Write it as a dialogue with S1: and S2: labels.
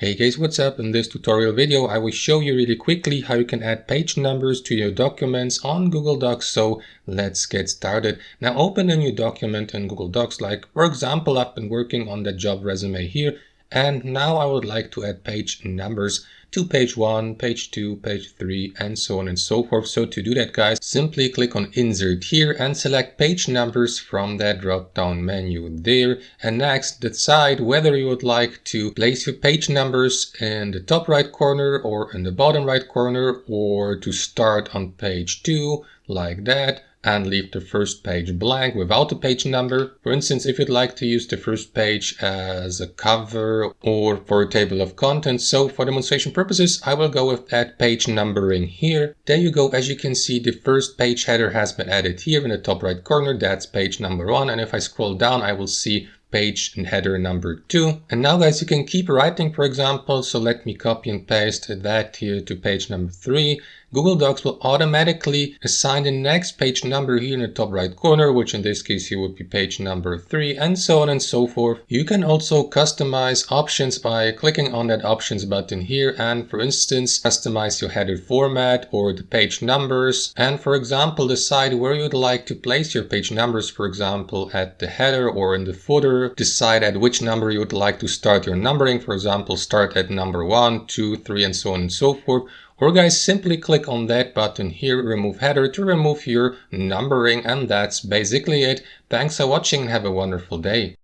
S1: Hey guys, what's up? In this tutorial video I will show you really quickly how you can add page numbers to your documents on Google Docs. So let's get started. Now open a new document in Google Docs, like for example I've been working on the job resume here, and now I would like to add page numbers to page 1, page 2, page 3, and so on and so forth. So to do that, guys, simply click on Insert here and select page numbers from that drop down menu there. And next, decide whether you would like to place your page numbers in the top right corner or in the bottom right corner, or to start on page 2 like that and leave the first page blank without a page number. For instance, if you'd like to use the first page as a cover or for a table of contents. So for demonstration purposes, I will go with that page numbering here. There you go. As you can see, the first page header has been added here in the top right corner. That's page number 1. And if I scroll down, I will see page and header number 2. And now, guys, you can keep writing, for example. So let me copy and paste that here to page number 3. Google Docs will automatically assign the next page number here in the top right corner, which in this case here would be page number 3, and so on and so forth. You can also customize options by clicking on that options button here and, for instance, customize your header format or the page numbers, and for example decide where you'd like to place your page numbers, for example at the header or in the footer. Decide at which number you would like to start your numbering, for example start at number 1, 2, 3, and so on and so forth. Or guys, simply click on that button here, remove header, to remove your numbering, and that's basically it. Thanks for watching and have a wonderful day.